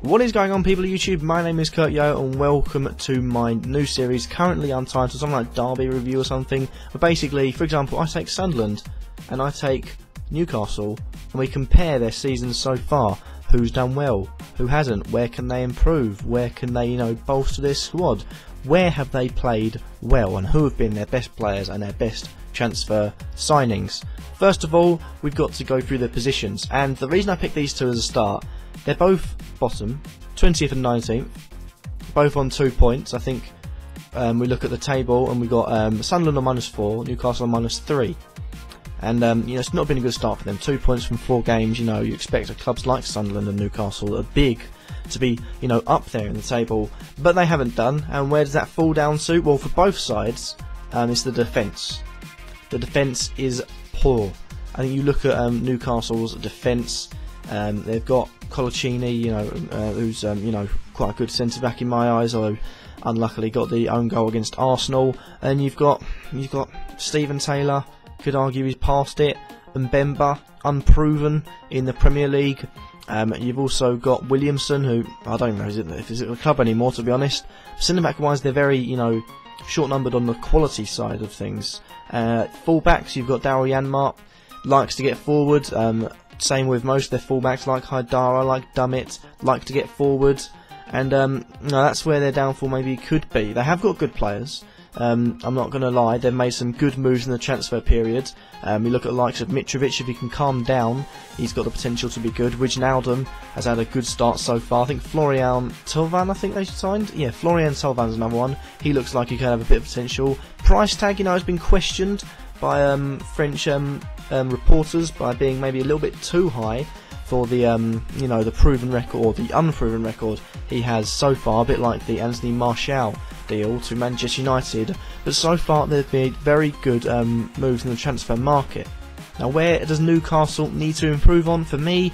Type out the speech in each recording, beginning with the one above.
What is going on, people of YouTube? My name is Kurtyoy and welcome to my new series, currently untitled, something like Derby Review or something. But basically, for example, I take Sunderland and I take Newcastle and we compare their seasons so far. Who's done well, who hasn't, where can they improve, where can they, bolster their squad, where have they played well, and who have been their best players and their best transfer signings. First of all, we've got to go through their positions, and the reason I picked these two as a start, they're both bottom, 20th and 19th, both on 2 points. I think we look at the table and we've got Sunderland on -4, Newcastle on -3. And it's not been a good start for them. 2 points from 4 games. You expect clubs like Sunderland and Newcastle that are big to be up there in the table, but they haven't done. And where does that fall down to? Well, for both sides, it's the defence. The defence is poor. I think you look at Newcastle's defence. They've got Colaccini, who's quite a good centre back in my eyes, although unluckily got the own goal against Arsenal. And you've got Stephen Taylor. Could argue he's past it. Mbemba, unproven in the Premier League. You've also got Williamson, who I don't know if he's at the club anymore, to be honest. Centre back wise, they're very short numbered on the quality side of things. Fullbacks, you've got Daryl Janmark, likes to get forward. Same with most of their fullbacks, like Haidara, like Dummett, like to get forward. And that's where their downfall maybe could be. They have got good players. I'm not going to lie, they've made some good moves in the transfer period. We look at the likes of Mitrovic. If he can calm down, he's got the potential to be good. Wijnaldum has had a good start so far. I think Florian Thauvin, I think they signed. Yeah, Florian Thauvin is another one. He looks like he could have a bit of potential. Price tag, has been questioned by French reporters by being maybe a little bit too high for the the proven record or the unproven record he has so far, a bit like the Anthony Martial deal to Manchester United. But so far they've made very good moves in the transfer market. Now, where does Newcastle need to improve on? For me,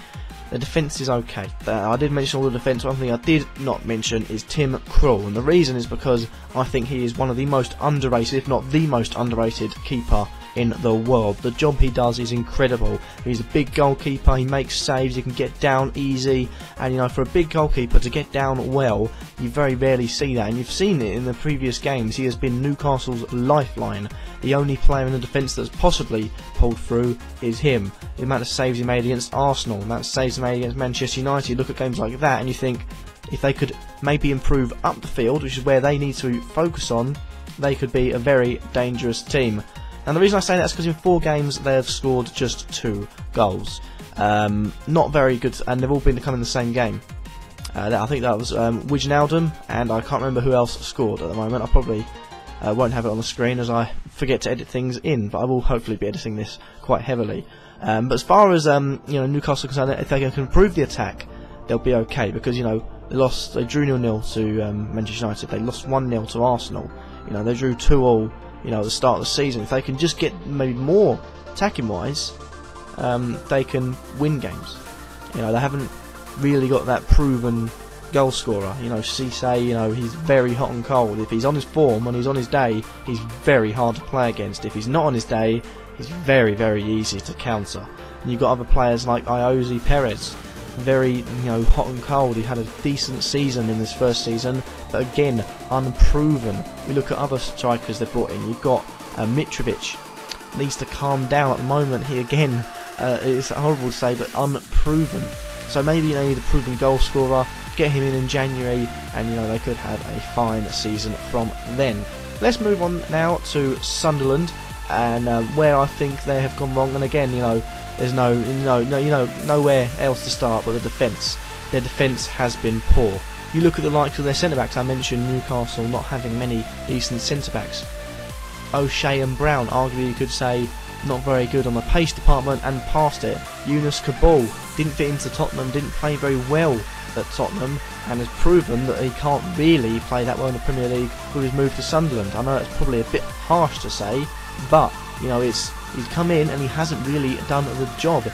the defence is okay. I did mention all the defence. One thing I did not mention is Tim Krul, and the reason is because I think he is one of the most underrated, if not the most underrated keeper in the world. The job he does is incredible. He's a big goalkeeper, he makes saves, he can get down easy, and for a big goalkeeper to get down well, you very rarely see that, and you've seen it in the previous games. He has been Newcastle's lifeline. The only player in the defence that's possibly pulled through is him. The amount of saves he made against Arsenal, the amount of saves he made against Manchester United, you look at games like that and you think, if they could maybe improve up the field, which is where they need to focus on, they could be a very dangerous team. And the reason I say that is because in 4 games they have scored just 2 goals. Not very good, and they've all been coming in the same game. I think that was Wijnaldum, and I can't remember who else scored at the moment. I probably won't have it on the screen as I forget to edit things in, but I will hopefully be editing this quite heavily. But as far as Newcastle are concerned, if they can improve the attack, they'll be okay, because they drew 0-0 to Manchester United. They lost 1-0 to Arsenal. They drew 2-2. At the start of the season. If they can just get maybe more attacking wise, they can win games. They haven't really got that proven goal scorer. Cisse, he's very hot and cold. If he's on his form, when he's on his day, he's very hard to play against. If he's not on his day, he's very, very easy to counter. And you've got other players like Iosi Perez, very hot and cold. He had a decent season in this first season, but again unproven. We look at other strikers they've brought in. You've got Mitrovic, needs to calm down at the moment. He again, it's horrible to say, but unproven. So maybe they need a proven goal scorer, get him in January, and they could have a fine season from then. Let's move on now to Sunderland, and where I think they have gone wrong. And again, there's nowhere else to start but the defence. Their defence has been poor. You look at the likes of their centre-backs. I mentioned Newcastle not having many decent centre-backs. O'Shea and Brown, arguably you could say, not very good on the pace department and past it. Yunus Kabul didn't fit into Tottenham, didn't play very well at Tottenham, and has proven that he can't really play that well in the Premier League with his move to Sunderland. I know it's probably a bit harsh to say, but he's come in and he hasn't really done the job.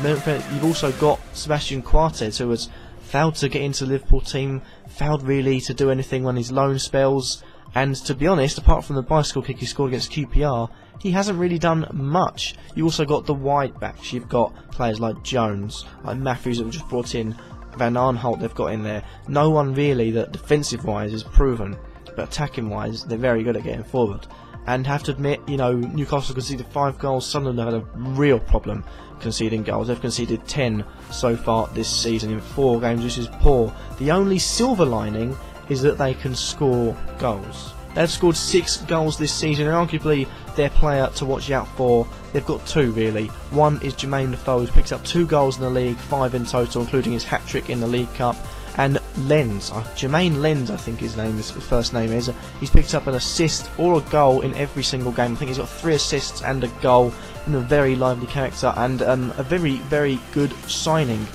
You've also got Sebastian Coates, who has failed to get into the Liverpool team, failed really to do anything on his loan spells, and to be honest, apart from the bicycle kick he scored against QPR, he hasn't really done much. You also got the wide backs. You've got players like Jones, like Matthews that were just brought in, Van Aanholt they've got in there. No one really that defensive-wise is proven, but attacking-wise they're very good at getting forward. And have to admit, you know, Newcastle conceded 5 goals. Sunderland have had a real problem conceding goals. They've conceded 10 so far this season in 4 games, which is poor. The only silver lining is that they can score goals. They've scored 6 goals this season, and arguably their player to watch out for, they've got 2 really. One is Jermaine Defoe, who's picked up 2 goals in the league, 5 in total, including his hat-trick in the League Cup. And Lenz, Jermaine Lenz I think his first name is, he's picked up an assist or a goal in every single game. I think he's got 3 assists and a goal, and a very lively character, and a very, very good signing.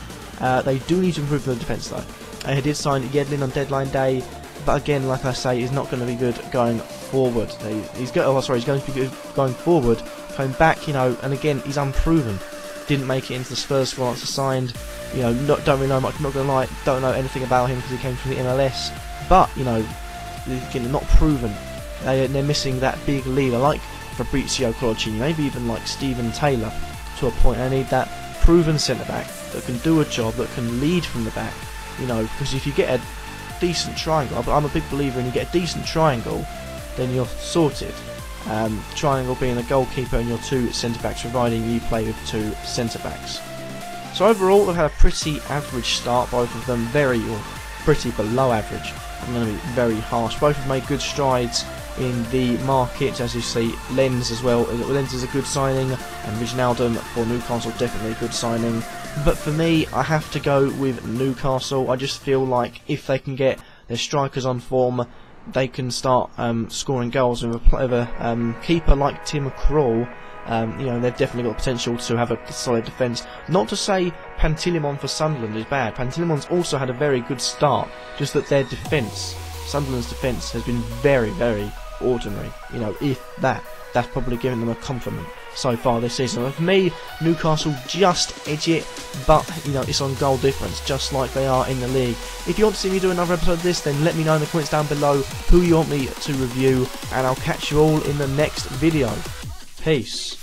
They do need to improve the defence though. They did sign Yedlin on deadline day, but again, like I say, he's not going to be good going forward. He's going to be good going forward. Coming back, you know, and again, he's unproven. Didn't make it into the Spurs squad once signed. You know, don't really know much. Not gonna lie, don't know anything about him because he came from the MLS. But you know, again, not proven. They're missing that big leader like Fabrizio Kurtyoy, maybe even like Stephen Taylor to a point. I need that proven centre back that can do a job, that can lead from the back. You know, because if you get a decent triangle, I'm a big believer in you get a decent triangle, then you're sorted. Triangle being the goalkeeper and your 2 centre backs, providing you play with 2 centre backs. So overall, they've had a pretty average start, both of them pretty below average. I'm going to be very harsh. Both have made good strides in the market, as you see. Lenz as well. Lenz is a good signing, and Wijnaldum for Newcastle definitely a good signing. But for me, I have to go with Newcastle. I just feel like if they can get their strikers on form, they can start scoring goals with a keeper like Tim Krul. You know, they've definitely got potential to have a solid defence. Not to say Pantilimon for Sunderland is bad. Pantilimon's also had a very good start, just that their defence, Sunderland's defence, has been very, very ordinary. You know, if that's probably given them a compliment so far this season. For me, Newcastle just edge it, but you know, it's on goal difference, just like they are in the league. If you want to see me do another episode of this, then let me know in the comments down below who you want me to review, and I'll catch you all in the next video. Peace.